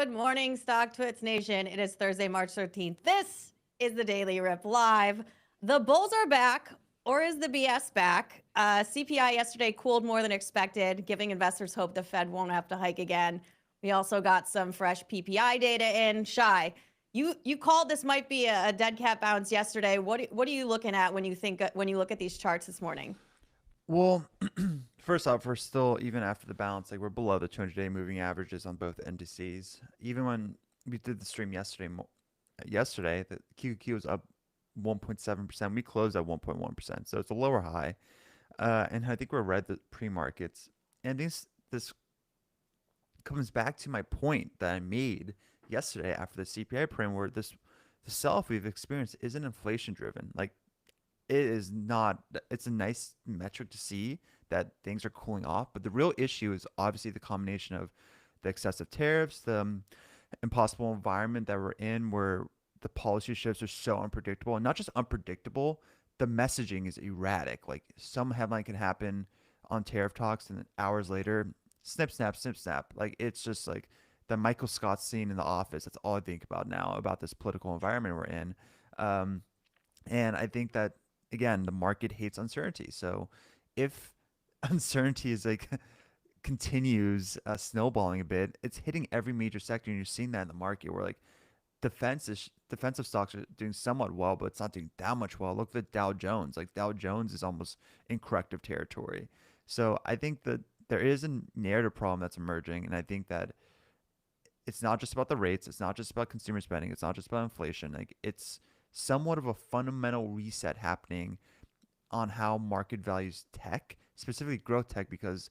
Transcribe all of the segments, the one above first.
Good morning, StockTwits Nation. It is Thursday, March 13th. This is the Daily Rip Live. The bulls are back, or is the BS back? CPI yesterday cooled more than expected, giving investors hope the Fed won't have to hike again. We also got some fresh PPI data in. Shay, you called this might be a dead cat bounce yesterday. What are you looking at when you look at these charts this morning? Well, first off, we're still, even after the bounce, like we're below the 200-day moving averages on both indices. Even when we did the stream yesterday, the QQ was up 1.7%. We closed at 1.1%, so it's a lower high. And I think we're read the pre-markets. And this comes back to my point that I made yesterday after the CPI print, where the sell-off we've experienced isn't inflation driven. Like, it is not. It's a nice metric to see that things are cooling off, but the real issue is obviously the combination of the excessive tariffs, the impossible environment that we're in, where the policy shifts are so unpredictable, and not just unpredictable, the messaging is erratic. Like, some headline can happen on tariff talks, and then hours later, snip snap, snip snap. Like, it's just like the Michael Scott scene in The Office. That's all I think about now, about this political environment we're in. um, and I think that, again, the market hates uncertainty. So if uncertainty is like continues snowballing a bit, it's hitting every major sector, and you're seeing that in the market, where like defensive stocks are doing somewhat well, but it's not doing that much well. Look at Dow Jones. Like, Dow Jones is almost in corrective territory. So I think that there is a narrative problem that's emerging, and I think that it's not just about the rates, it's not just about consumer spending, it's not just about inflation. Like, it's somewhat of a fundamental reset happening on how market values tech, specifically growth tech, because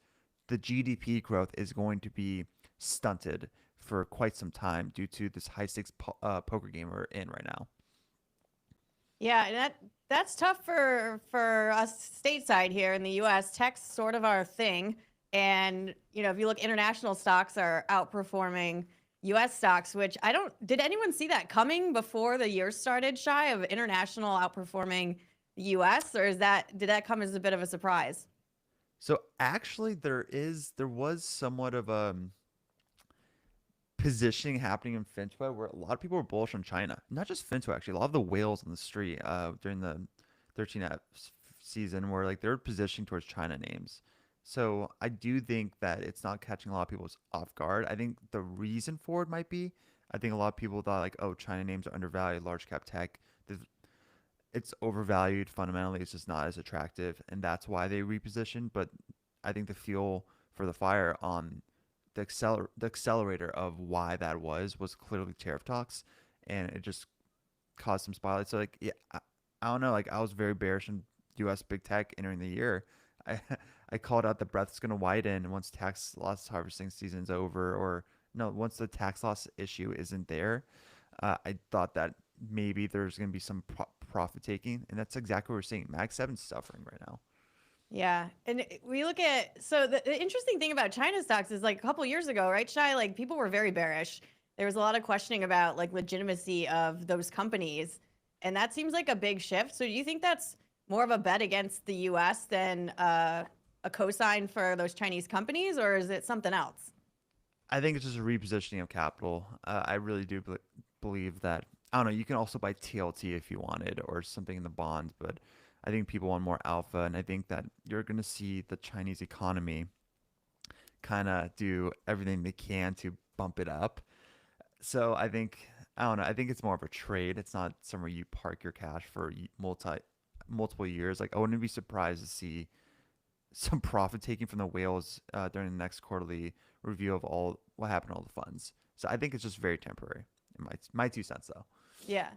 the GDP growth is going to be stunted for quite some time due to this high stakes poker game we're in right now. Yeah, and that's tough for us stateside here in the U.S. Tech's sort of our thing, and if you look, international stocks are outperforming U.S. stocks, which I don't. Did anyone see that coming before the year started? Shy of international outperforming the U.S., or did that come as a bit of a surprise? So actually, there was somewhat of a positioning happening in FinTech where a lot of people were bullish on China. Not just FinTech, actually, a lot of the whales on the street during the 13F season were like they're positioning towards China names. So I do think that it's not catching a lot of people off guard. I think the reason for it might be, I think a lot of people thought like, oh, China names are undervalued, large cap tech. It's overvalued fundamentally. It's just not as attractive, and that's why they repositioned. But I think the fuel for the fire on the accelerator of why that was clearly tariff talks, and it just caused some spotlight. So like, yeah, I don't know. Like, I was very bearish on U.S. big tech entering the year. I I called out the breath's going to widen once tax loss harvesting season's over, or no, once the tax loss issue isn't there. I thought that maybe there's going to be some profit taking, and that's exactly what we're seeing. Mag 7's suffering right now. Yeah, and we look at the interesting thing about China stocks is like a couple years ago, right, Shy? Like, people were very bearish. There was a lot of questioning about like legitimacy of those companies, and that seems like a big shift. So do you think that's more of a bet against the U.S. than a cosign for those Chinese companies, or is it something else? I think it's just a repositioning of capital. I really do believe that. I don't know. You can also buy TLT if you wanted, or something in the bonds, but I think people want more alpha, and I think that you're going to see the Chinese economy kind of do everything they can to bump it up. So I don't know. I think it's more of a trade. It's not somewhere you park your cash for multiple years. Like, I wouldn't be surprised to see some profit taking from the whales during the next quarterly review of all what happened to all the funds. So I think it's just very temporary. In my 2 cents though. Yeah.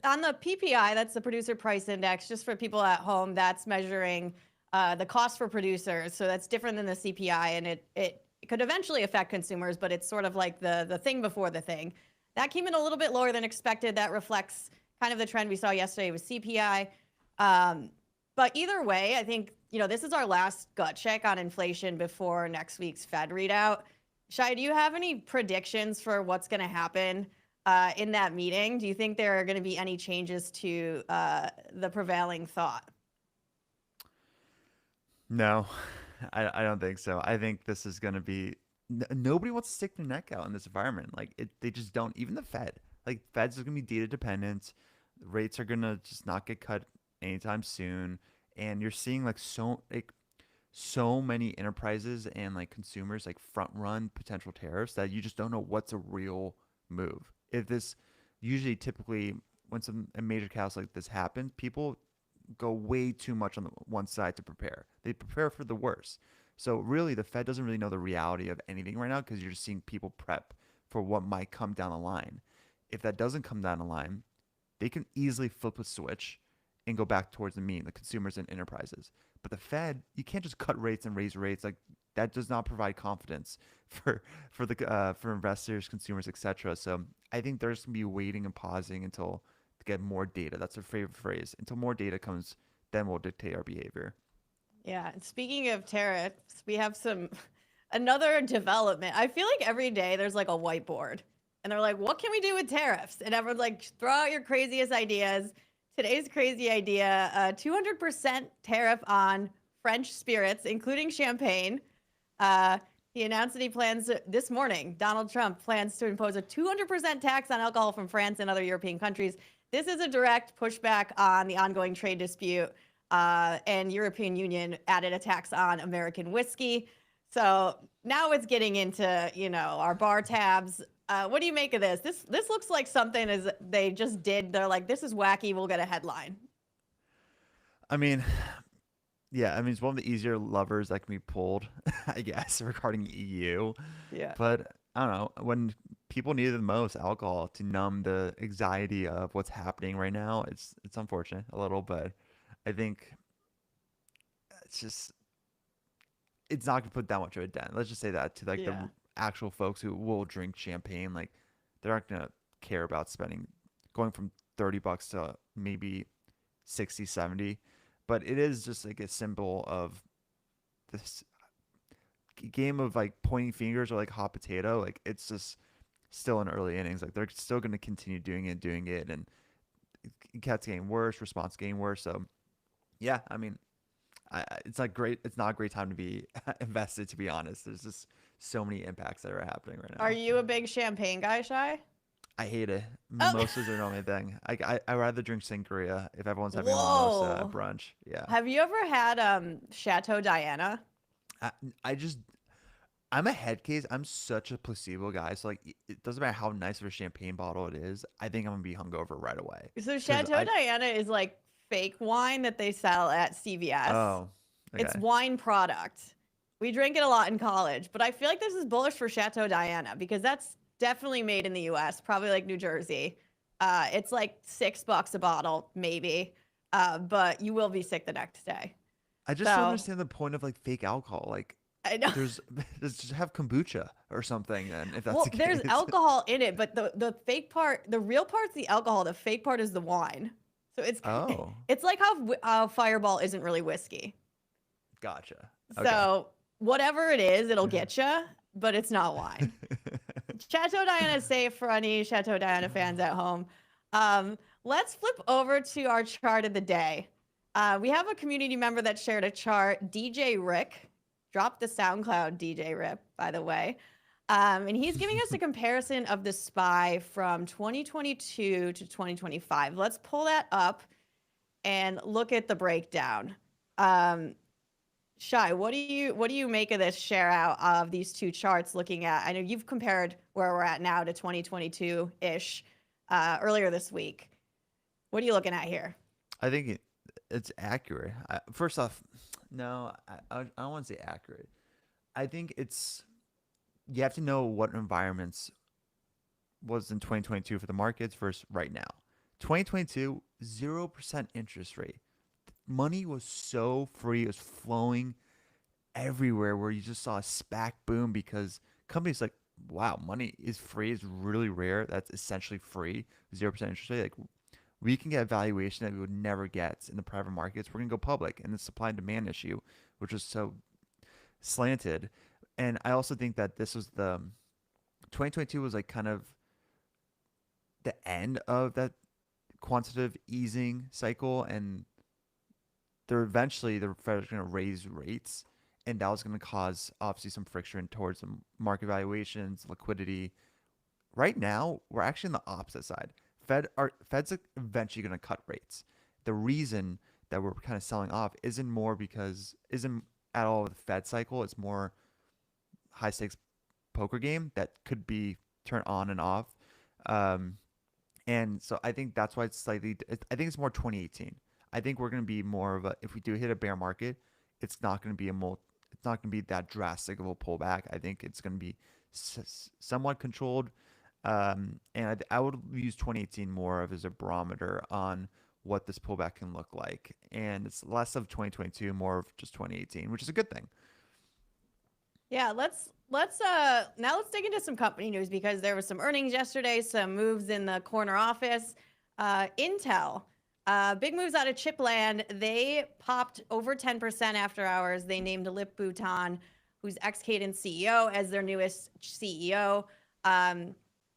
On the PPI, that's the producer price index, just for people at home, that's measuring the cost for producers. So that's different than the CPI, and it could eventually affect consumers, but it's sort of like the thing before the thing. That came in a little bit lower than expected. That reflects kind of the trend we saw yesterday with CPI. But either way, I think, this is our last gut check on inflation before next week's Fed readout. Shai, do you have any predictions for what's going to happen in that meeting? Do you think there are going to be any changes to the prevailing thought? No, I don't think so. I think this is going to be nobody wants to stick their neck out in this environment. Like they just don't. Even the Fed, like Fed's gonna be data dependent. Rates are gonna just not get cut anytime soon, and you're seeing so many enterprises and like consumers like front run potential tariffs that you just don't know what's a real move. If this usually typically when a major chaos like this happens, people go way too much on the one side to prepare. They prepare for the worst. So really, the Fed doesn't really know the reality of anything right now because you're just seeing people prep for what might come down the line. If that doesn't come down the line, they can easily flip a switch and go back towards the mean, the consumers and enterprises. But the Fed, you can't just cut rates and raise rates. Like that does not provide confidence for investors, consumers, etc. So I think there's gonna be waiting and pausing until to get more data. That's their favorite phrase. Until more data comes, then we'll dictate our behavior. Yeah. And speaking of tariffs, we have another development. I feel like every day there's like a whiteboard and they're like, what can we do with tariffs? And everyone's like, throw out your craziest ideas. Today's crazy idea, 200% tariff on French spirits, including champagne. He announced that he plans this morning, Donald Trump plans to impose a 200% tax on alcohol from France and other European countries. This is a direct pushback on the ongoing trade dispute, and European Union added a tax on American whiskey. So now it's getting into, our bar tabs. What do you make of this? This looks like something as they just did. They're like, this is wacky. We'll get a headline. I mean, yeah, I mean it's one of the easier levers that can be pulled, I guess, regarding EU. Yeah. But I don't know when people need it the most alcohol to numb the anxiety of what's happening right now. It's unfortunate a little, but I think it's just it's not gonna put that much of a dent. Let's just say that to like the Yeah. actual folks who will drink champagne, like they're not gonna care about spending going from $30 to maybe 60, 70. But it is just like a symbol of this game of like pointing fingers or like hot potato. Like it's just still in early innings. Like they're still gonna continue doing it, and it kept getting worse, response getting worse. So yeah, I mean, it's like great. It's not a great time to be invested, to be honest. There's just so many impacts that are happening right Are now. you a big champagne guy, Shy? I hate it. Oh, Mimosas are not my thing. I rather drink sangria if everyone's having a mimosa at whoa. brunch. Yeah. Have you ever had Chateau Diana? I, I just I'm a head case. I'm such a placebo guy. So like it doesn't matter how nice of a champagne bottle it is. I think I'm gonna be hungover right away. So Cause Chateau Diana is like fake wine that they sell at CVS. oh It's okay. wine product. We drink it a lot in college, but I feel like this is bullish for Chateau Diana because that's definitely made in the U.S., probably like New Jersey. It's like $6 a bottle, maybe, but you will be sick the next day. I just don't So understand the point of like fake alcohol. Like I know. there's just have kombucha or something. And if that's Well, the there's case, alcohol in it, but the fake part, the real part's the alcohol. The fake part is the wine. So oh, it's like how Fireball isn't really whiskey. gotcha. Okay. So whatever it is, it'll get you, but it's not wine. Chateau Diana is safe for any Chateau Diana fans at home. Let's flip over to our chart of the day. We have a community member that shared a chart, DJ Rick. Drop the SoundCloud DJ Rip, by the way. And he's giving us a comparison of the SPY from 2022 to 2025. Let's pull that up and look at the breakdown. Shy, what do you make of this share out of these two charts looking at? I know you've compared where we're at now to 2022-ish earlier this week. What are you looking at here? I think it's accurate. First off, no, I don't want to say accurate. I think it's you have to know what environments was in 2022 for the markets versus right now. 2022, 0% interest rate. Money was so free, it was flowing everywhere where you just saw a SPAC boom because companies like, wow, money is free, is really rare. That's essentially free, 0% interest rate. Like we can get a valuation that we would never get in the private markets. We're gonna go public, and the supply and demand issue, which is so slanted. And I also think that this was the 2022 was like kind of the end of that quantitative easing cycle, and they're eventually the Fed is going to raise rates, and that was going to cause obviously some friction towards the market valuations, liquidity. Right now, we're actually on the opposite side. Fed's eventually going to cut rates. The reason that we're kind of selling off isn't at all the Fed cycle. It's more high stakes poker game that could be turned on and off. Um, and so I think that's why I think it's more 2018. I think we're going to be more of a, if we do hit a bear market, it's not going to be it's not going to be that drastic of a pullback. I think it's going to be somewhat controlled. And I would use 2018 more of as a barometer on what this pullback can look like. And it's less of 2022, more of just 2018, which is a good thing. Yeah, now let's dig into some company news because there was some earnings yesterday, some moves in the corner office. Intel, big moves out of Chipland. They popped over 10% after hours. They named Lip Bhutan, who's ex-Cadence CEO, as their newest CEO.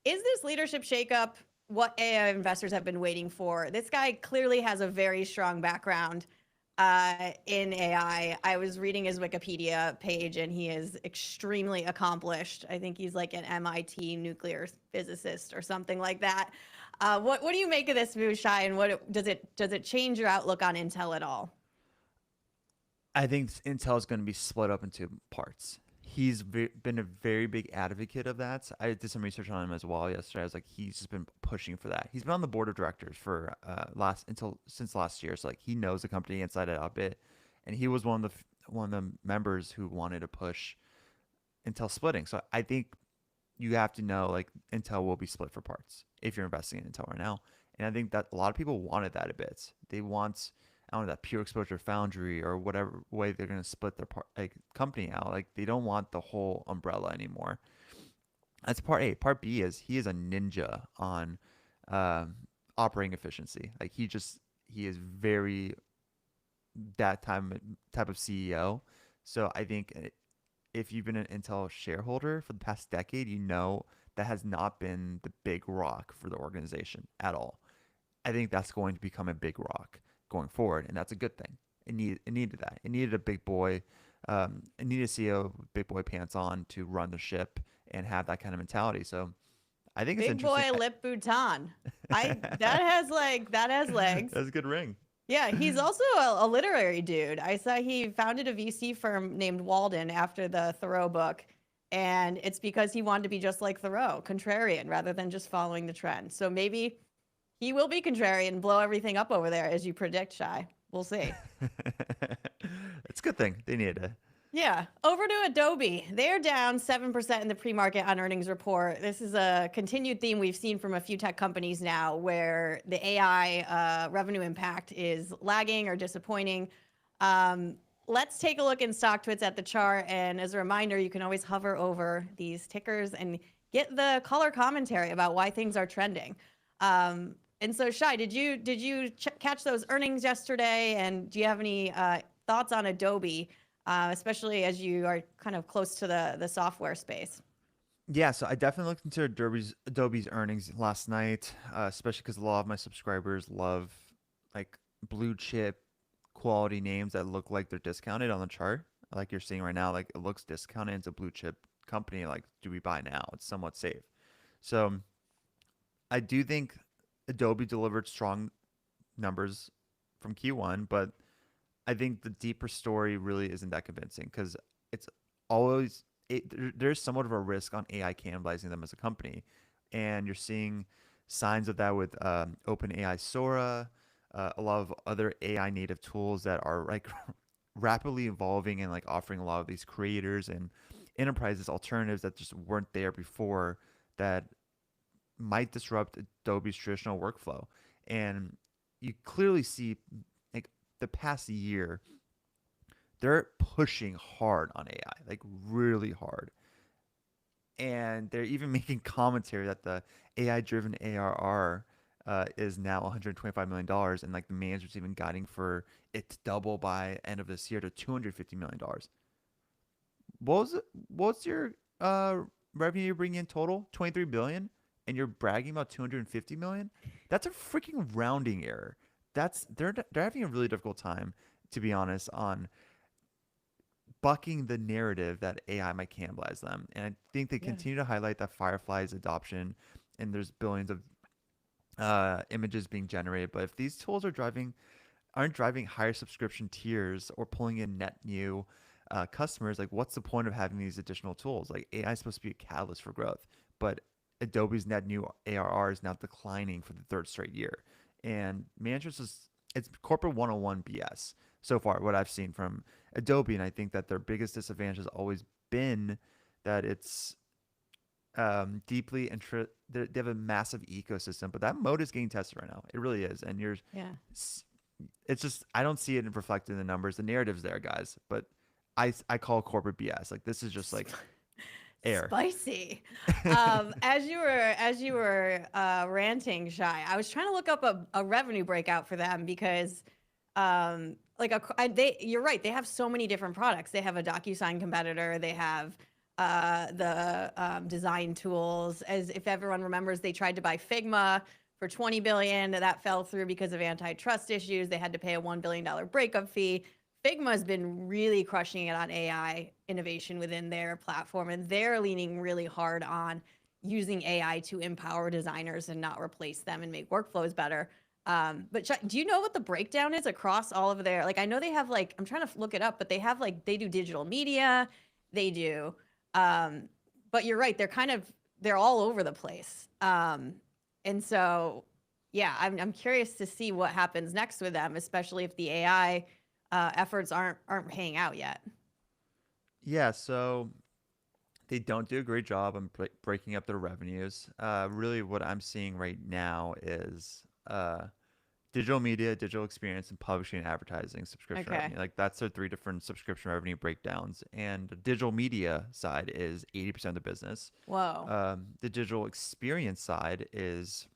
Is this leadership shakeup what AI investors have been waiting for? This guy clearly has a very strong background in AI. I was reading his Wikipedia page, and he is extremely accomplished. I think he's like an MIT nuclear physicist or something like that. What do you make of this move, Shay? And does it change your outlook on Intel at all? I think Intel is going to be split up into parts. He's been a very big advocate of that. I did some research on him as well yesterday. I was like, he's just been pushing for that. He's been on the board of directors for since last year, so like he knows the company inside out a bit, and he was one of the members who wanted to push Intel splitting. So I think you have to know like Intel will be split for parts if you're investing in Intel right now, and I think that a lot of people wanted that a bit. They want, I don't know, that pure exposure foundry or whatever way they're going to split their company out. Like they don't want the whole umbrella anymore. That's part A. Part B is he is a ninja on operating efficiency. Like he is very that type of CEO. So I think if you've been an Intel shareholder for the past decade, you know that has not been the big rock for the organization at all. I think that's going to become a big rock going forward, and that's a good thing. It needed that. It needed a big boy. It needed a CEO with big boy pants on to run the ship and have that kind of mentality. So I think it's Big interesting. boy Lip Bhutan. That has legs. That's a good ring. Yeah, he's also a literary dude. I saw he founded a VC firm named Walden after the Thoreau book. And it's because he wanted to be just like Thoreau, contrarian, rather than just following the trend. So maybe he will be contrarian and blow everything up over there, as you predict, Shay. We'll see. It's a good thing. They needed it. Yeah. Over to Adobe. They're down 7% in the pre-market on earnings report. This is a continued theme we've seen from a few tech companies now where the AI revenue impact is lagging or disappointing. Let's take a look in StockTwits at the chart. And as a reminder, you can always hover over these tickers and get the color commentary about why things are trending. And so, Shay, did you catch those earnings yesterday? And do you have any thoughts on Adobe? Especially as you are kind of close to the software space. Yeah, so I definitely looked into Adobe's earnings last night, especially because a lot of my subscribers love like blue chip quality names that look like they're discounted on the chart. Like you're seeing right now, like it looks discounted. It's a blue chip company. Like, do we buy now? It's somewhat safe. So I do think Adobe delivered strong numbers from Q1, but I think the deeper story really isn't that convincing because it's always there's somewhat of a risk on AI cannibalizing them as a company, and you're seeing signs of that with OpenAI Sora, a lot of other AI native tools that are like rapidly evolving and like offering a lot of these creators and enterprises alternatives that just weren't there before that might disrupt Adobe's traditional workflow. And you clearly see like the past year, they're pushing hard on AI, like really hard. And they're even making commentary that the AI-driven ARR is now $125 million, and like the management's even guiding for it to double by end of this year to $250 million. What's your revenue you're bringing in total? 23 billion, and you're bragging about 250 million? That's a freaking rounding error. They're having a really difficult time, to be honest, on bucking the narrative that AI might cannibalize them. And I think they Yeah. continue to highlight that Firefly's adoption, and there's billions of images being generated. But if these tools aren't driving higher subscription tiers or pulling in net new customers, like what's the point of having these additional tools? Like AI is supposed to be a catalyst for growth, but Adobe's net new ARR is now declining for the third straight year. And managers it's corporate 101 BS so far, what I've seen from Adobe. And I think that their biggest disadvantage has always been that it's they have a massive ecosystem, but that mode is getting tested right now. It really is. And Yeah. it's just, I don't see it reflected in the numbers. The narrative's there, guys, but I call corporate BS. Like this is just like air. Spicy. As you were ranting, Shy, I was trying to look up a revenue breakout for them because you're right, they have so many different products. They have a DocuSign competitor. They have the design tools. As if everyone remembers, they tried to buy Figma for $20 billion. That fell through because of antitrust issues. They had to pay a $1 billion breakup fee. Figma has been really crushing it on AI innovation within their platform, and they're leaning really hard on using AI to empower designers and not replace them and make workflows better. But do you know what the breakdown is across all of their, like, I know they have like, I'm trying to look it up, but they have like, they do digital media, they do, but you're right, they're all over the place. And so, yeah, I'm curious to see what happens next with them, especially if the AI efforts aren't paying out yet. Yeah, so they don't do a great job on breaking up their revenues. Really, what I'm seeing right now is digital media, digital experience, and publishing and advertising subscription Okay. revenue. Like that's their three different subscription revenue breakdowns. And the digital media side is 80% of the business. Whoa. The digital experience side is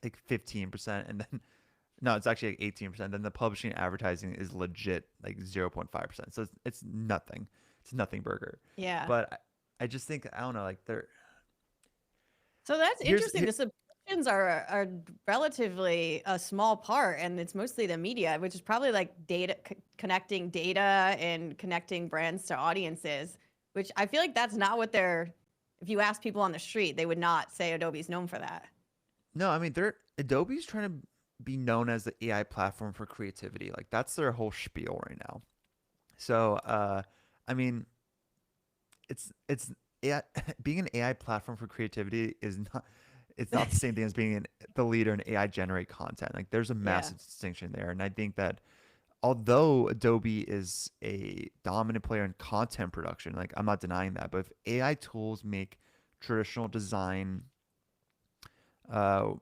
like 15%, and then no, it's actually like 18%. Then the publishing and advertising is legit like 0.5%. So it's nothing. It's nothing burger. Yeah. But I just think, I don't know, like So that's here's interesting. The subscriptions are relatively a small part, and it's mostly the media, which is probably like connecting data and connecting brands to audiences, which I feel like that's not what if you ask people on the street, they would not say Adobe's known for that. no, I mean Adobe's trying to be known as the AI platform for creativity. Like that's their whole spiel right now. So I mean it's AI, being an AI platform for creativity is not, it's not the same thing as being the leader in AI generate content. Like there's a Yeah. massive distinction there. And I think that although Adobe is a dominant player in content production, like I'm not denying that, but if AI tools make traditional design uh,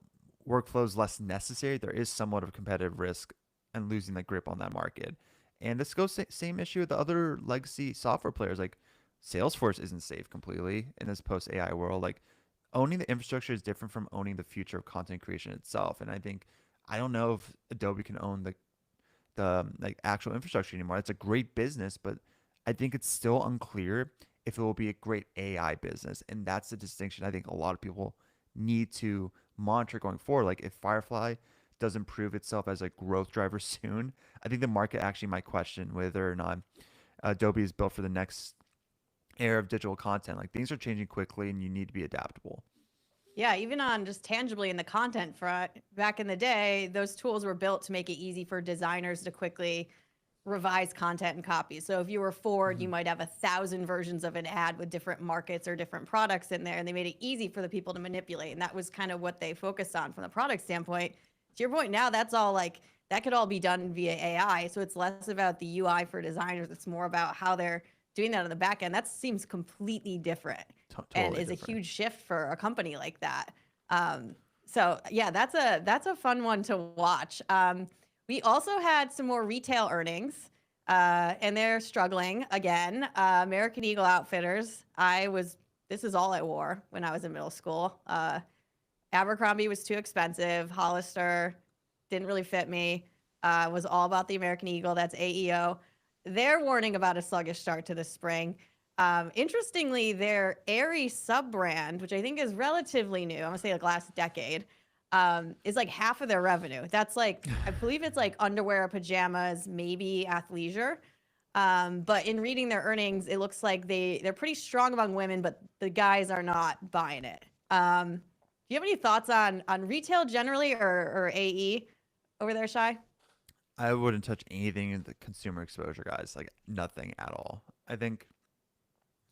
workflows less necessary, there is somewhat of competitive risk and losing the grip on that market. And this goes same issue with the other legacy software players. Like Salesforce isn't safe completely in this post AI world. Like owning the infrastructure is different from owning the future of content creation itself. And I don't know if Adobe can own the like actual infrastructure anymore. It's a great business, but I think it's still unclear if it will be a great AI business. And that's the distinction I think a lot of people need to monitor going forward. Like if Firefly doesn't prove itself as a growth driver soon, I think the market actually might question whether or not Adobe is built for the next era of digital content. Like things are changing quickly and you need to be adaptable. Yeah, even on just tangibly in the content front, back in the day, those tools were built to make it easy for designers to quickly revise content and copy. So if you were Ford, you Hmm. might have 1,000 versions of an ad with different markets or different products in there, and they made it easy for the people to manipulate. And that was kind of what they focused on from the product standpoint. To your point, now that's all like that could all be done via AI. So it's less about the UI for designers. It's more about how they're doing that on the back end. That seems completely different and Totally is a different. huge shift for a company like that. So yeah, that's a fun one to watch. We also had some more retail earnings, and they're struggling again. American Eagle Outfitters. This is all I wore when I was in middle school. Abercrombie was too expensive. Hollister didn't really fit me. Was all about the American Eagle. That's AEO. They're warning about a sluggish start to the spring. Interestingly, their Aerie sub brand, which I think is relatively new, I'm gonna say like last decade, is like half of their revenue. That's like, I believe it's like underwear, pajamas, maybe athleisure. But in reading their earnings, it looks like they're pretty strong among women, but the guys are not buying it. Do you have any thoughts on retail generally or AE over there, Shy? I wouldn't touch anything in the consumer exposure, guys. Like nothing at all. I think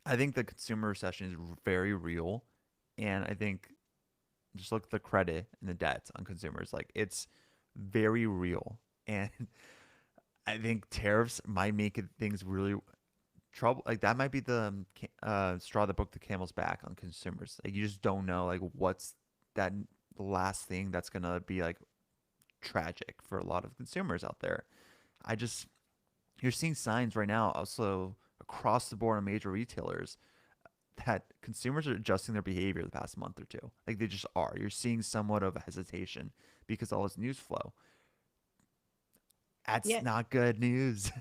the consumer recession is very real, and I think just look at the credit and the debt on consumers. Like it's very real, and I think tariffs might make things really trouble. Like that might be the straw that broke the camel's back on consumers. Like you just don't know like what's that last thing that's gonna be like tragic for a lot of consumers out there. I just You're seeing signs right now also across the board on major retailers that consumers are adjusting their behavior the past month or two. Like they just are. You're seeing somewhat of a hesitation because all this news flow. That's Yeah. not good news.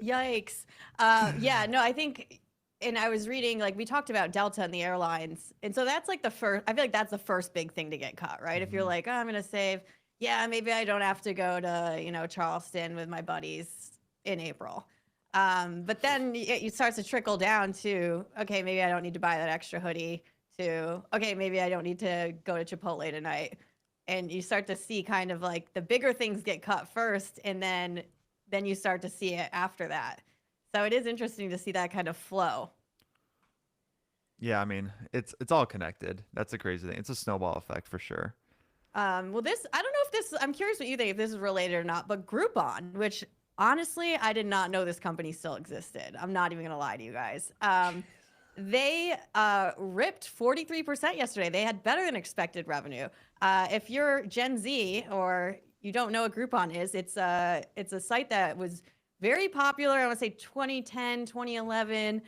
Yikes. Yeah, no, I think, and I was reading, like, we talked about Delta and the airlines. And so that's like the first, I feel like that's the first big thing to get cut, right? If you're Mhm. like, oh, I'm going to save, yeah, maybe I don't have to go to, Charleston with my buddies in April. But then it starts to trickle down to, okay, maybe I don't need to buy that extra hoodie, to, okay, maybe I don't need to go to Chipotle tonight. And you start to see kind of like the bigger things get cut first, and then you start to see it after that. So it is interesting to see that kind of flow. Yeah, I mean, it's all connected. That's a crazy thing. It's a snowball effect for sure. Well, I don't know if this, I'm curious what you think, if this is related or not, but Groupon, which honestly, I did not know this company still existed. I'm not even going to lie to you guys. They ripped 43% yesterday. They had better than expected revenue. If you're Gen Z or you don't know what Groupon is, it's a site that was very popular. I want to say 2010, 2011.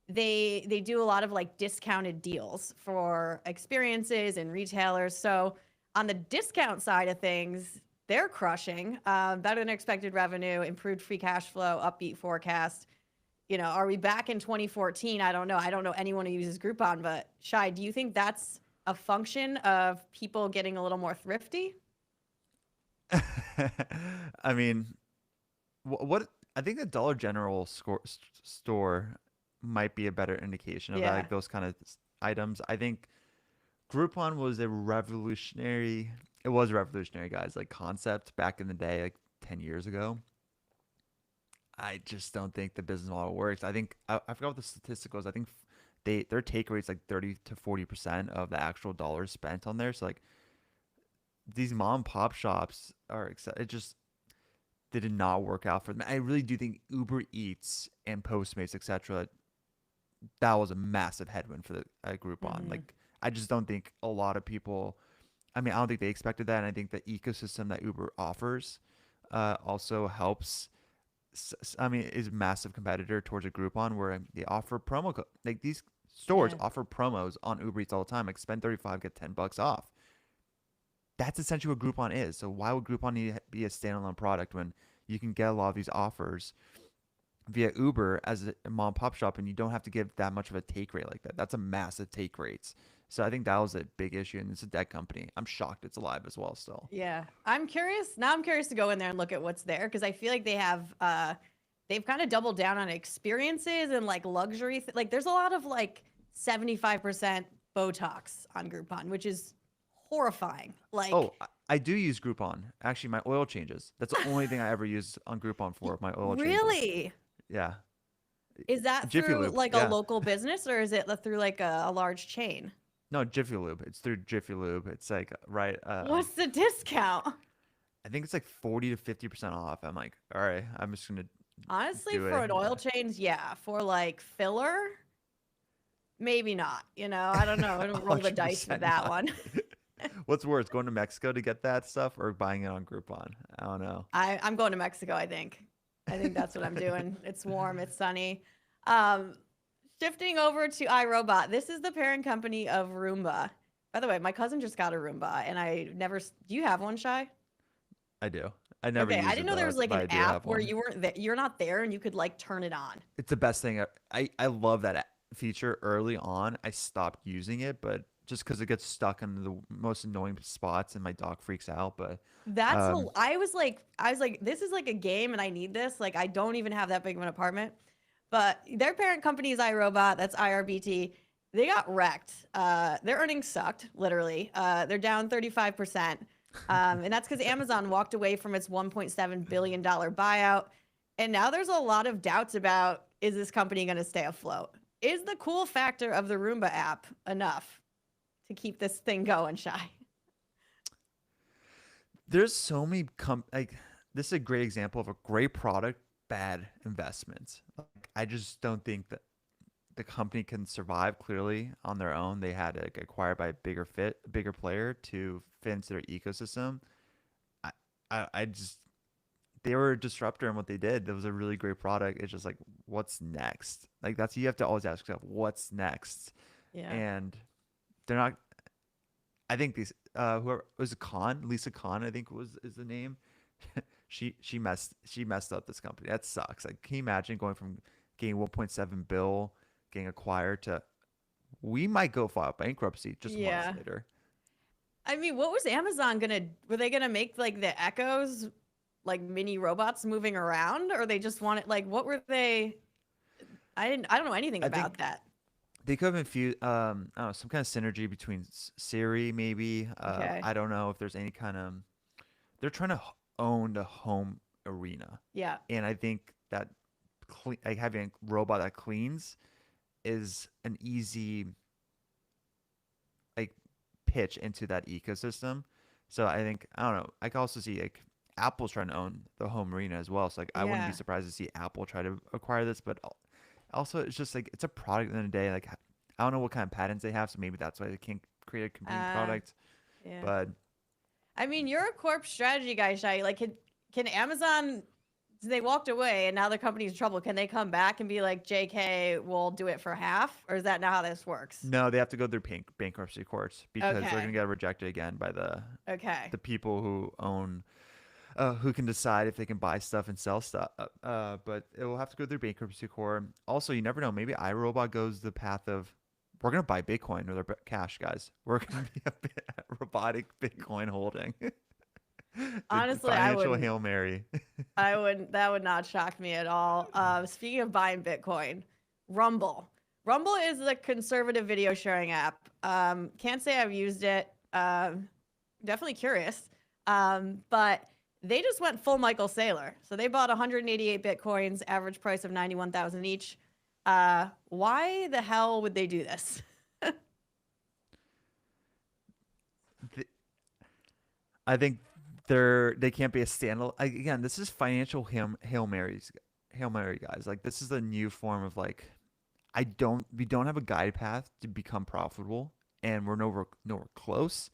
They do a lot of like discounted deals for experiences and retailers. So on the discount side of things, they're crushing. Better than expected revenue, improved free cash flow, upbeat forecast. Are we back in 2014? I don't know. I don't know anyone who uses Groupon, but Shai, do you think that's a function of people getting a little more thrifty? I mean, what I think the Dollar General store might be a better indication of that, Yeah. like those kind of items. I think Groupon was a revolutionary. It was revolutionary, guys. Like concept back in the day, like 10 years ago. I just don't think the business model works. I think I forgot what the statistic was. I think their take rate's like 30 to 40% of the actual dollars spent on there. So like these mom and pop shops it just did not work out for them. I really do think Uber Eats and Postmates, etc., that was a massive headwind for the Groupon. Hmm. Like I just don't think a lot of people. I mean, I don't think they expected that, and I think the ecosystem that Uber offers also helps. I mean, is a massive competitor towards a Groupon where they offer promo code. Like these stores Yeah. offer promos on Uber Eats all the time. Like spend 35, get $10 off. That's essentially what Groupon is. So why would Groupon need to be a standalone product when you can get a lot of these offers via Uber as a mom and pop shop, and you don't have to give that much of a take rate like that? That's a massive take rates. So I think that was a big issue, and it's a dead company. I'm shocked it's alive as well still. Yeah. I'm curious. Now I'm curious to go in there and look at what's there because I feel like they've kind of doubled down on experiences and like luxury. Like there's a lot of like 75% Botox on Groupon, which is horrifying. Like, Oh, I do use Groupon. Actually, my oil changes. That's the only thing I ever use on Groupon for, my oil changes. really? Yeah. Is that Jiffy through Lube. like a Yeah. local business or is it through like a large chain? No, Jiffy Lube. It's through Jiffy Lube. It's like right What's the discount? I think it's like 40 to 50% off. I'm like, all right, I'm just gonna Honestly, do for it. an oil Yeah. change, yeah. For like filler, maybe not. I don't know. I don't roll the dice with 100% that not. one. What's worse, going to Mexico to get that stuff or buying it on Groupon? I don't know. I'm going to Mexico, I think. I think that's what I'm doing. It's warm, it's sunny. Um, Shifting over to iRobot. This is the parent company of Roomba. By the way, my cousin just got a Roomba and I never do you have one, Shy? I do. I never Okay, I use didn't it know there though, was like but an I do app have where one. you're not there and you could like turn it on. It's the best thing. I love that feature early on. I stopped using it, but just because it gets stuck in the most annoying spots and my dog freaks out. But um, I was like, this is like a game and I need this. Like, I don't even have that big of an apartment. But their parent company is iRobot. That's IRBT. They got wrecked. Their earnings sucked, literally. They're down 35%. And that's because Amazon walked away from its $1.7 billion buyout. And now there's a lot of doubts about, is this company going to stay afloat? Is the cool factor of the Roomba app enough to keep this thing going, Shy? there's so many like this is a great example of a great product, bad investments. Like, I just don't think that the company can survive clearly on their own. They had to get acquired by a bigger player to fit into their ecosystem. I, I just they were a disruptor in what they did. That was a really great product. It's just like, what's next? Like that's you have to always ask yourself, what's next? Yeah. And they're not. I think these whoever was Khan, Lisa Khan, I think was is the name. She messed up this company. That sucks. Like, can you imagine going from getting 1.7 bill, getting acquired to we might go file bankruptcy just months Yeah. later. I mean, what was Amazon gonna? Were they gonna make like the Echoes, like mini robots moving around, or they just wanted like what were they? I didn't. I don't know anything I think about that. they could have infused I don't know, some kind of synergy between Siri maybe. Okay. I don't know if there's any kind of they're trying to own the home arena, Yeah. and I think that like having a robot that cleans is an easy like pitch into that ecosystem. So I think I don't know. I can also see like Apple's trying to own the home arena as well. So like I wouldn't be Yeah. surprised to see Apple try to acquire this, but also it's just like it's a product at the end of the day. Like I don't know what kind of patents they have, so maybe that's why they can't create a competing Uh. product. Yeah. But I mean, you're a corp strategy guy, Shai. Like, can Amazon? They walked away, and now the company's in trouble. Can they come back and be like, "JK, we'll do it for half," or is that not how this works? no, they have to go through bankruptcy courts because they're gonna Okay. get rejected again by Okay. the people who own who can decide if they can buy stuff and sell stuff. But it will have to go through bankruptcy court. Also, you never know. Maybe iRobot goes the path of we're gonna buy Bitcoin with our cash, guys. We're gonna be a robotic Bitcoin holding. The Honestly, I financial wouldn't. hail mary. I wouldn't. That would not shock me at all. Speaking of buying Bitcoin, Rumble. Rumble is a conservative video sharing app. Can't say I've used it. Definitely curious. But they just went full Michael Saylor. So they bought 188 Bitcoins, average price of 91,000 each. Why the hell would they do this? I think they can't be a standalone. Again, this is financial hail mary, guys. Like this is a new form of like we don't have a guide path to become profitable, and we're nowhere close.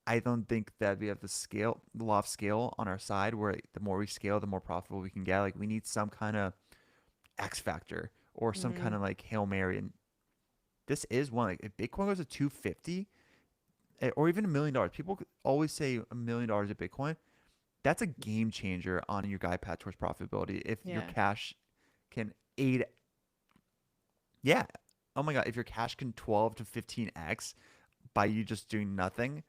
I don't think that we have the law of scale on our side, where the more we scale, the more profitable we can get. Like we need some kind of X factor or some kind Mm, of like hail mary, and this is one. Like if Bitcoin goes to 250 or even $1 million, people always say $1 million at Bitcoin. That's a game changer on your guide path towards profitability. If your yeah. cash can aid, yeah, oh my God, if your cash can 12 to 15x by you just doing nothing,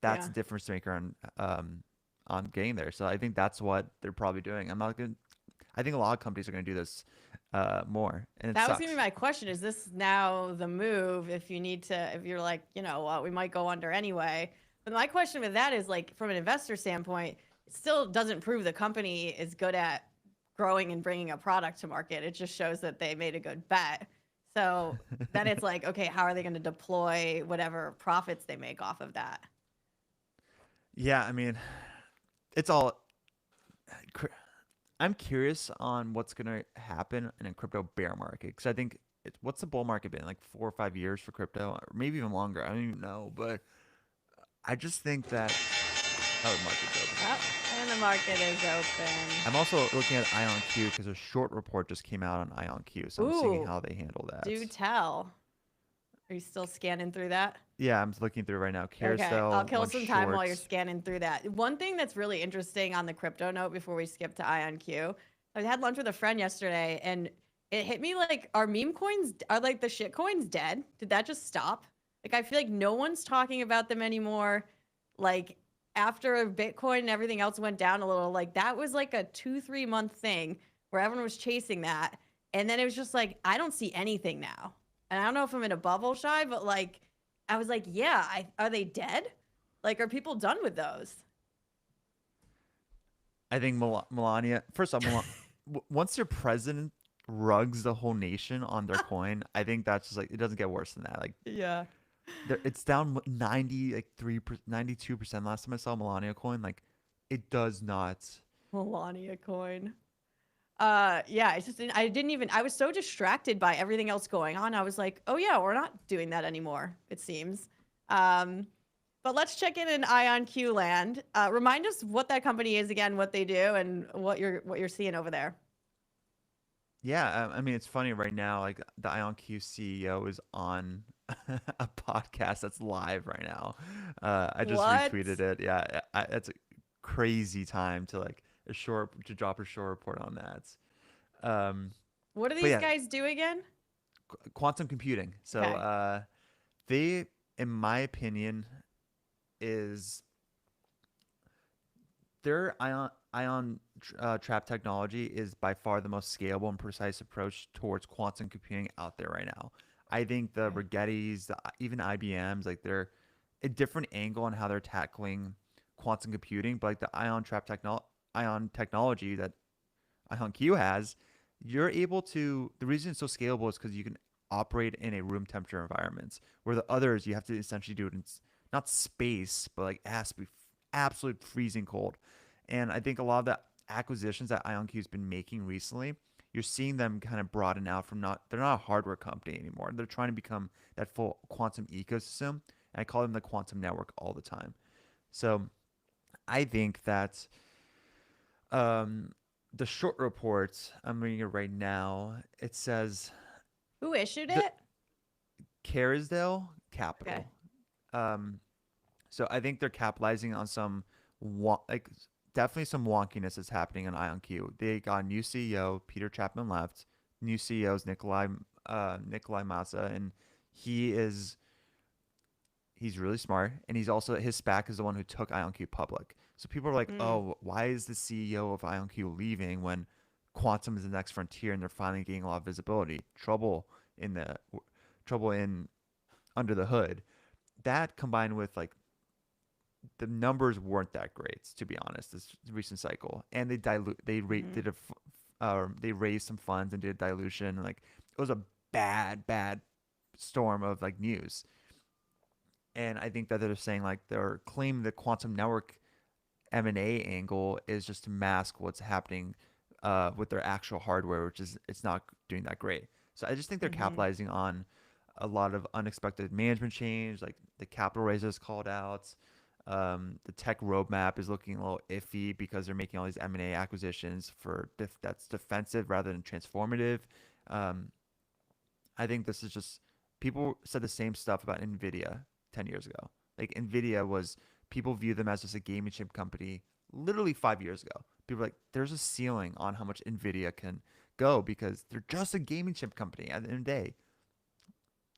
that's Yeah. a difference maker on getting there. So I think that's what they're probably doing. I'm not gonna. I think a lot of companies are gonna do this more, and it That was gonna be sucks. my question. Is this now the move if you need to, if you're like, well, we might go under anyway. But my question with that is like, from an investor standpoint, it still doesn't prove the company is good at growing and bringing a product to market. It just shows that they made a good bet. So then it's like, okay, how are they going to deploy whatever profits they make off of that? Yeah, I mean, it's all. I'm curious on what's gonna happen in a crypto bear market because I think what's the bull market been like 4 or 5 years for crypto, or maybe even longer. I don't even know, but I just think that oh, the market's open right Oh, now. and the market is open. I'm also looking at IonQ because a short report just came out on IonQ, so I'm seeing Ooh, how they handle that. do tell. Are you still scanning through that? Yeah, I'm looking through right now. Okay, I'll Carousel kill went some time while you're short. scanning through that. One thing that's really interesting on the crypto note before we skip to IonQ, I had lunch with a friend yesterday and it hit me like, are meme coins, are like the shit coins dead? Did that just stop? Like, I feel like no one's talking about them anymore. Like, after Bitcoin and everything else went down a little, like, that was like a 2-3 month thing where everyone was chasing that. And then it was just like, I don't see anything now. And I don't know if I'm in a bubble, Shy, but like, I was like, yeah, are they dead? Like, are people done with those? I think Melania. First off, once your president rugs the whole nation on their coin, I think that's just like it doesn't get worse than that. Like Yeah. it's down 90, like 92% last time I saw Melania coin. Like it does not. Melania coin. Yeah, it's just I didn't even I was so distracted by everything else going on. I was like, oh yeah, we're not doing that anymore, it seems. Um, but let's check in IonQ land. Remind us what that company is again, what they do, and what you're seeing over there. Yeah, I mean it's funny right now. Like the IonQ CEO is on a podcast that's live right now. I just What? retweeted it. Yeah, it's a crazy time to like to drop a short report on that. What do But these yeah, guys do again? quantum computing. So Okay. they, in my opinion, is their ion trap technology is by far the most scalable and precise approach towards quantum computing out there right now. I think the Okay. Rigettis, even IBMs, like they're a different angle on how they're tackling quantum computing, but like the ion technology that IonQ has, you're able to. The reason it's so scalable is because you can operate in a room temperature environments, where the others you have to essentially do it in not space, but like it has to be absolute freezing cold. And I think a lot of the acquisitions that IonQ has been making recently, you're seeing them kind of broaden out from not they're not a hardware company anymore. They're trying to become that full quantum ecosystem. And I call them the quantum network all the time. So I think that um, the short report, I'm reading it right now. It says Who issued the it? Carisdale Okay. Capital. Um, so I think they're capitalizing on some like definitely some wonkiness that's happening on IonQ. They got a new CEO, Peter Chapman left. New CEO is Nikolai Massa, and he is he's really smart, and he's also his SPAC is the one who took IonQ public. So people are like, Mm. "Oh, why is the CEO of IonQ leaving when quantum is the next frontier and they're finally getting a lot of visibility?" In the trouble in under the hood. That combined with like the numbers weren't that great, to be honest, this recent cycle, and Hmm. they raised some funds and did a dilution. And, like it was a bad storm of like news. And I think that they're saying like they're claiming the quantum network M&A angle is just to mask what's happening with their actual hardware, which is it's not doing that great. So I just think they're Hmm. capitalizing on a lot of unexpected management change, like the capital raises called out. The tech roadmap is looking a little iffy because they're making all these M&A acquisitions that's defensive rather than transformative. Um, I think this is just people said the same stuff about Nvidia 10 years ago. Like Nvidia was people view them as just a gaming chip company literally 5 years ago. People were like there's a ceiling on how much Nvidia can go because they're just a gaming chip company. At the end of the day,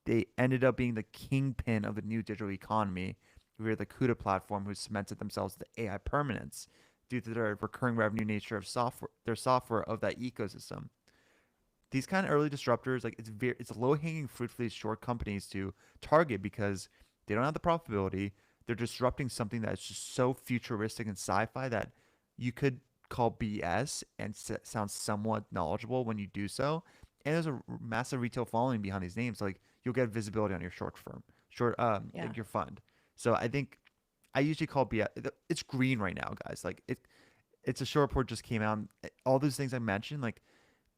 they ended up being the kingpin of the new digital economy. We are the CUDA platform who cemented themselves the AI permanence due to their recurring revenue nature of software of that ecosystem. These kind of early disruptors, like it's low hanging fruit for these short companies to target because they don't have the profitability. They're disrupting something that's just so futuristic and sci-fi that you could call BS and sound somewhat knowledgeable when you do so. And there's a massive retail following behind these names. Like you'll get visibility on your Yeah. like your fund. So I think I usually call BS. It's green right now, guys. Like it's a short report just came out. All those things I mentioned, like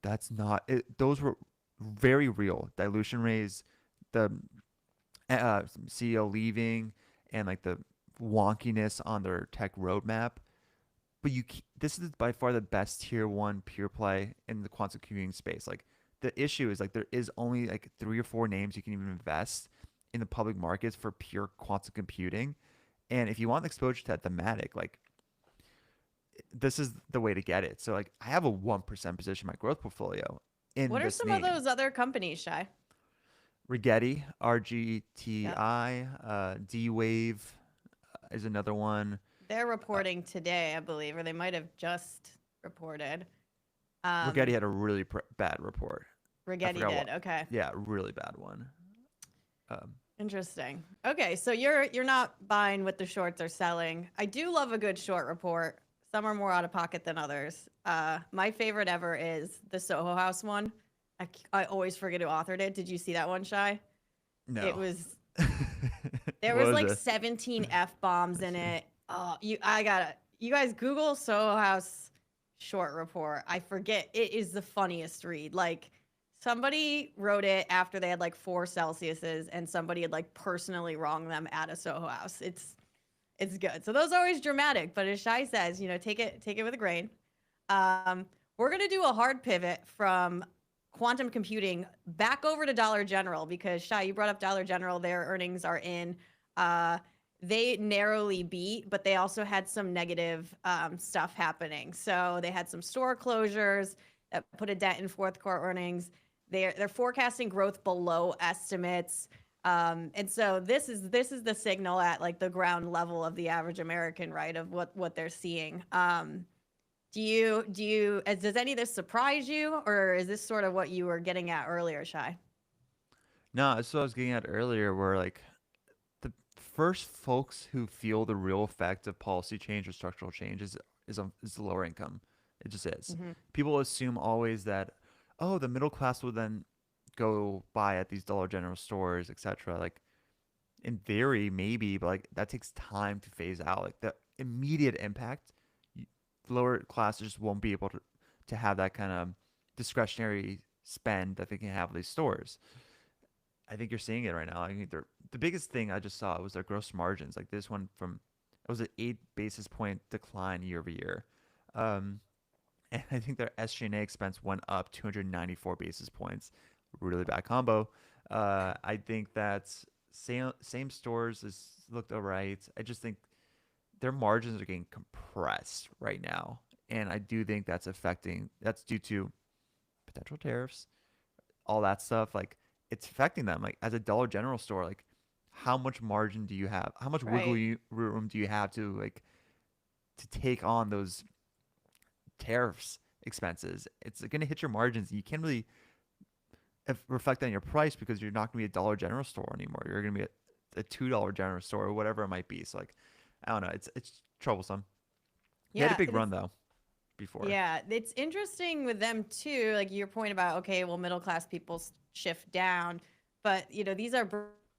that's not it. Those were very real. Dilution raise, the CEO leaving, and like the wonkiness on their tech roadmap. But this is by far the best tier one pure play in the quantum computing space. Like the issue is like there is only like 3 or 4 names you can even invest in the public markets for pure quantum computing. And if you want exposure to that thematic, like this is the way to get it. So like I have a 1% position in my growth portfolio in What are this some of name. those other companies, Shy? Rigetti, Yep. RGTI, D-Wave is another one. They're Uh, reporting today, I believe, or they might have just reported. Rigetti Um, had a really bad report. I Rigetti forgot did. what. Okay. Yeah, really bad one. Um, Interesting. Okay, so you're not buying what the shorts are selling. I do love a good short report. Some are more out of pocket than others. My favorite ever is the Soho House one. I always forget who authored it. Did you see that one, Shy? It no. was What there was was like it? 17 F bombs I in see. it. Oh, I gotta you guys Google Soho House short report. I forget. It is the funniest read. Like somebody wrote it after they had like 4 Celsiuses and somebody had like personally wronged them at a Soho House. It's good. So those are always dramatic, but as Shai says, take it with a grain. We're gonna do a hard pivot from quantum computing back over to Dollar General because Shai, you brought up Dollar General. Their earnings are in. Uh, they narrowly beat, but they also had some negative stuff happening. So they had some store closures that put a dent in fourth quarter earnings. They're forecasting growth below estimates. And so this is the signal at like the ground level of the average American, right? Of what they're seeing. Does any of this surprise you, or is this sort of what you were getting at earlier, Shy? No, that's what I was getting at earlier, where like the first folks who feel the real effect of policy change or structural change is the lower income. It just is. Mm-hmm. People assume always that, oh, the middle class will then go buy at these Dollar General stores, etc. Like in theory, maybe, but like that takes time to phase out. Like the immediate impact, lower classes just won't be able to have that kind of discretionary spend that they can have at these stores. I think you're seeing it right now. I think the biggest thing I just saw was their gross margins. Like this one from it was an 8 basis point decline year over year. Um, and I think their SG&A expense went up 294 basis points. Really bad combo. I think that same stores is looked alright. I just think their margins are getting compressed right now, and I do think that's due to potential tariffs, all that stuff. Like it's affecting them. Like as a Dollar General store, like how much margin do you have? How much Right. room do you have to like to take on those tariffs expenses? It's going to hit your margins. You can't really reflect on your price because you're not going to be a Dollar General store anymore. You're going to be a $2 general store or whatever it might be. So like, I don't know. It's troublesome. He had a Yeah, big run though before. it's interesting with them too. Like your point about okay, well, middle class people shift down, but these are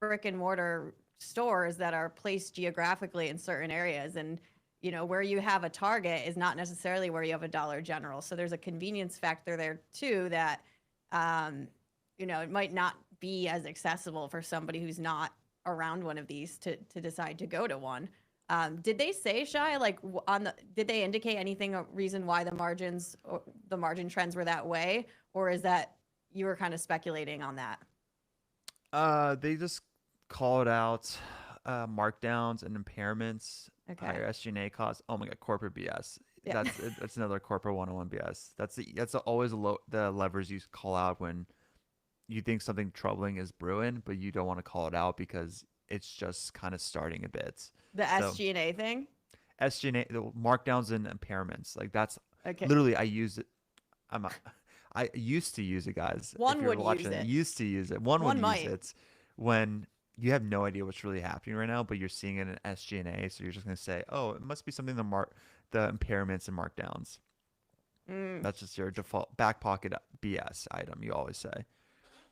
brick and mortar stores that are placed geographically in certain areas, and where you have a Target is not necessarily where you have a Dollar General. So there's a convenience factor there too that um, it might not be as accessible for somebody who's not around one of these to decide to go to one. Did they say, Shy, like did they indicate anything, a reason why the margin trends were that way? Or is that you were kind of speculating on that? They just called out markdowns and impairments, Okay. higher SG&A costs. Oh my God, corporate BS. Yeah. That's another corporate 101 BS. Always the levers you call out when you think something troubling is brewing, but you don't want to call it out because it's just kind of starting a bit. The So SG&A thing? SG&A, the markdowns and impairments, like that's Okay. literally I use it. I'm a, I used to use it, guys. If One you're would use watching, it. used to use it. One would One use might. it when you have no idea what's really happening right now, but you're seeing it in SG&A, so you're just gonna say, "Oh, it must be something the impairments and markdowns." Mm, That's just your default back pocket BS item. You always say.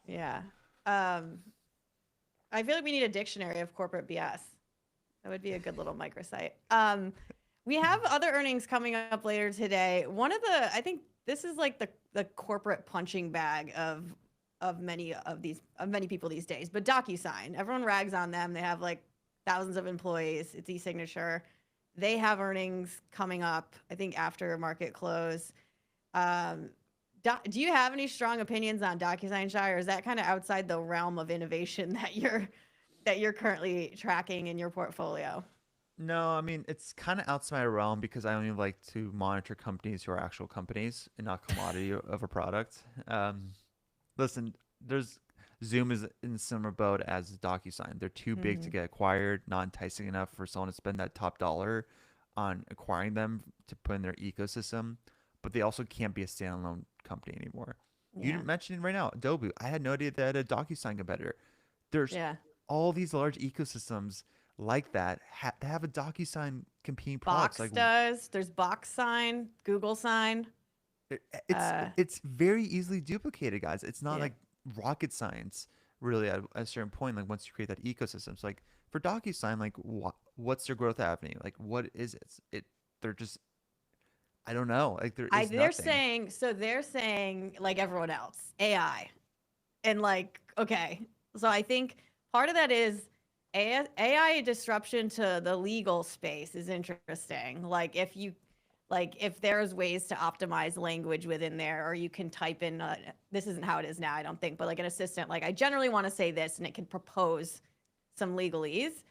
yeah. Um, I feel like we need a dictionary of corporate BS. That would be a good little microsite. We have other earnings coming up later today. I think this is like the corporate punching bag of many people these days. But DocuSign, everyone rags on them. They have like thousands of employees. It's e-signature. They have earnings coming up, I think after market close. Um, do you have any strong opinions on DocuSign, Shy, or is that kind of outside the realm of innovation that you're currently tracking in your portfolio? No, I mean it's kind of outside my realm because I only like to monitor companies who are actual companies and not commodity of a product. Listen, there's Zoom is in similar boat as DocuSign. They're too big to get acquired, not enticing enough for someone to spend that top dollar on acquiring them to put in their ecosystem. But they also can't be a standalone company anymore. You Yeah. didn't mention it right now, Adobe. I had no idea they had a DocuSign competitor. There's Yeah. all these large ecosystems like that that have a DocuSign competing products. Box Like does. There's Box Sign, Google Sign. it's Uh, it's very easily duplicated, guys. It's not yeah. like rocket science, really. At a certain point, like once you create that ecosystem, so like for DocuSign, like what's their growth avenue? Like what is it? They're just I don't know. Like there is They're nothing. saying, so they're saying like everyone else, AI. And like, okay. So I think part of that is AI disruption to the legal space is interesting. Like if there's ways to optimize language within there, or you can type in, this isn't how it is now, I don't think, but like an assistant, like I generally want to say this and it can propose some legalese.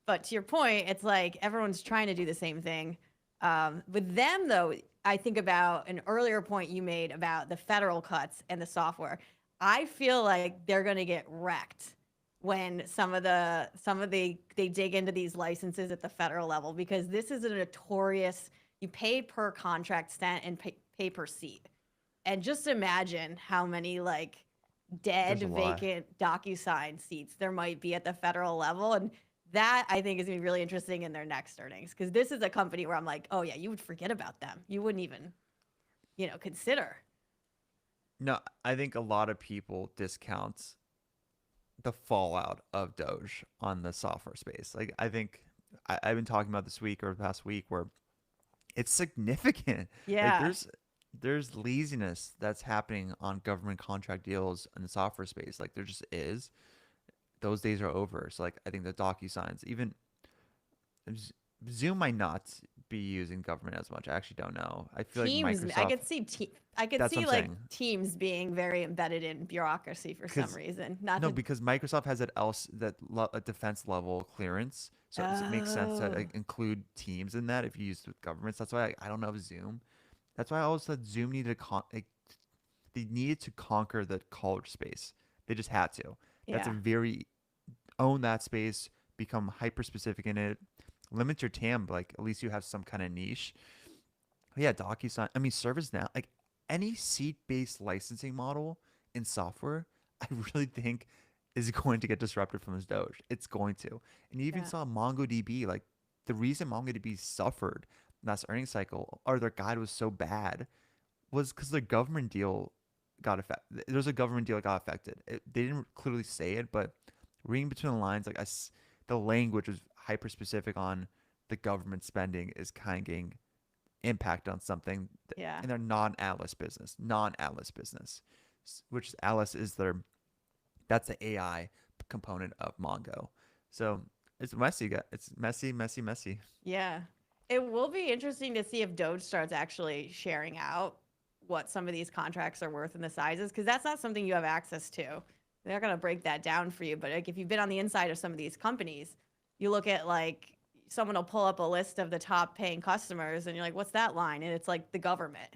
But to your point, it's like everyone's trying to do the same thing. With them, though, I think about an earlier point you made about the federal cuts and the software. I feel like they're going to get wrecked when they dig into these licenses at the federal level, because this is a notorious, you pay per contract sent and pay per seat. And just imagine how many like dead There's a lot. vacant DocuSign seats there might be at the federal level. And that I think is going to be really interesting in their next earnings, because this is a company where I'm like, oh yeah, you would forget about them. You wouldn't even, consider. No, I think a lot of people discount the fallout of Doge on the software space. Like I think I've been talking about this week or the past week where it's significant. Like Yeah. there's laziness that's happening on government contract deals in the software space. Like there just is. Those days are over. So like I think the DocuSigns, even Z- Zoom might not be using government as much. I actually don't know. I feel like Teams, I Microsoft. could see I could That's what see I'm like saying. teams being very embedded in bureaucracy for some Because reason. Not no, to because Microsoft has a defense level clearance, so it makes sense to Oh. include Teams in that if you use it with governments. That's why I don't know if Zoom. That's why I always said Zoom needed they needed to conquer the college space. They just had to. That's a Yeah. very own that space, become hyper specific in it, limit your TAM. Like at least you have some kind of niche. But yeah, DocuSign. I mean, ServiceNow. Like any seat-based licensing model in software, I really think is going to get disrupted from this Doge. It's going to. And you even Yeah. saw MongoDB. Like the reason MongoDB suffered last earnings cycle, or their guide was so bad, was because their government deal got affected. There's a government deal that got affected. They didn't clearly say it, but reading between the lines, like the language was hyper specific on the government spending is kind of getting impact on something Yeah. in their non-Atlas business, which Atlas is that's the AI component of Mongo. So it's messy. It's messy, messy, messy. Yeah. It will be interesting to see if Doge starts actually sharing out what some of these contracts are worth and the sizes, because that's not something you have access to. They're not going to break that down for you. But like if you've been on the inside of some of these companies, you look at like someone will pull up a list of the top paying customers and you're like, what's that line? And it's like the government.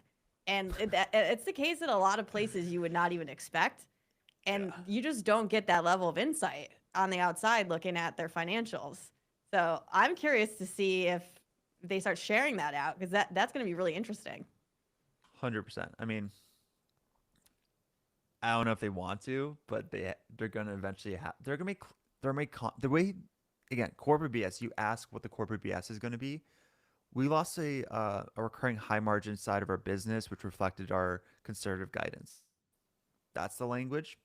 And it's the case in a lot of places you would not even expect. And Yeah. you just don't get that level of insight on the outside looking at their financials. So I'm curious to see if they start sharing that out, because that's going to be really interesting. 100%. I mean, I don't know if they want to, but they're gonna eventually have. The way again corporate BS. You ask what the corporate BS is going to be. We lost a recurring high margin side of our business, which reflected our conservative guidance. That's the language.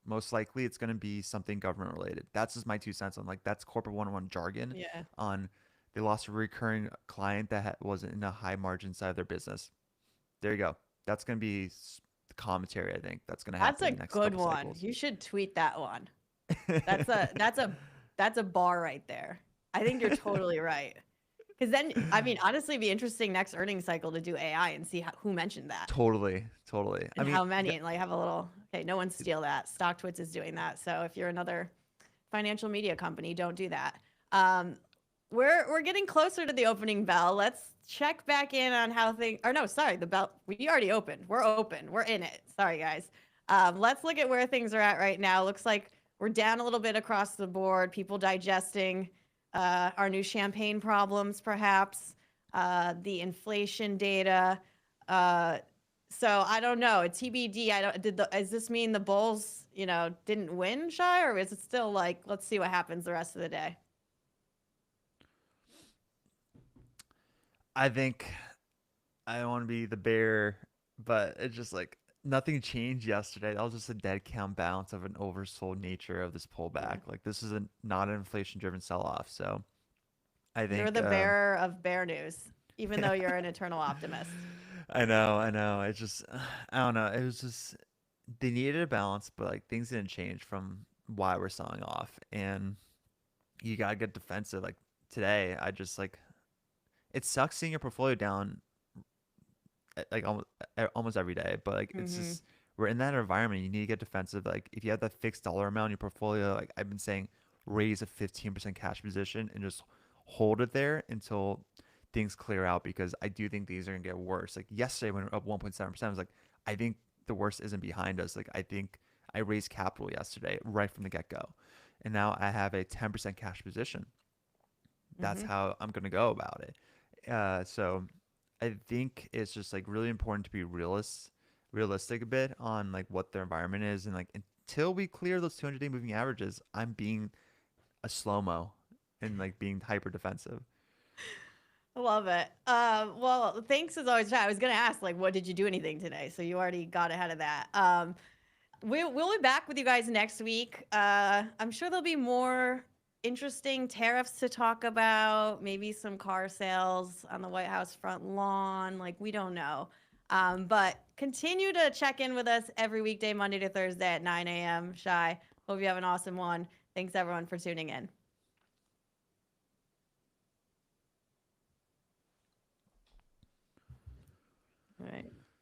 Most likely, it's going to be something government related. That's just my 2 cents on like that's corporate 101 jargon. Yeah. On they lost a recurring client that was in a high margin side of their business. There you go. That's going to be the commentary. I think that's going to That's happen a in the next good couple one. cycles. You should tweet that one. That's a bar right there. I think you're totally right. Because then, I mean, honestly, it'd be interesting next earnings cycle to do AI and see who mentioned that Totally, totally. I and mean, how many, and like have a little. Okay, no one steal that. StockTwits is doing that. So if you're another financial media company, don't do that. Um, we're getting closer to the opening bell. Let's check back in on how things. Or no, sorry, the bell. We already opened. We're open. We're in it. Sorry, guys. Let's look at where things are at right now. Looks like we're down a little bit across the board. People digesting our new champagne problems, perhaps, the inflation data. So I don't know. It's TBD. Does this mean the bulls, didn't win, Shy, or is it still like, let's see what happens the rest of the day? I think I don't want to be the bear, but it's just like nothing changed yesterday. That was just a dead count bounce of an oversold nature of this Yeah. pullback. Like this is not an inflation driven sell off. So I You're think the bearer of bear news, even though you're an eternal optimist. I know. It's just I don't know. It was just they needed a balance, but like things didn't change from why we're selling off. And you gotta get defensive. Like today, I just like it sucks seeing your portfolio down like almost every day. But like it's Hmm. just we're in that environment. You need to get defensive. Like if you have that fixed dollar amount in your portfolio, like I've been saying, raise a 15% cash position and just hold it there until things clear out because I do think these are gonna get worse. Like yesterday when we were up 1.7%, I was like, I think the worst isn't behind us. Like I think I raised capital yesterday right from the get go, and now I have a 10% cash position. That's Hmm. how I'm gonna go about it. So I think it's just like really important to be realistic a bit on like what their environment is, and like until we clear those 200-day moving averages, I'm being a slow mo and like being hyper defensive. I love it. Well, thanks as always, Shy. I was going to ask, like, what did you do anything today? So you already got ahead of that. We'll be back with you guys next week. I'm sure there'll be more interesting tariffs to talk about, maybe some car sales on the White House front lawn. Like, we don't know. But continue to check in with us every weekday, Monday to Thursday at 9 a.m. Shy. Hope you have an awesome one. Thanks, everyone, for tuning in. All right.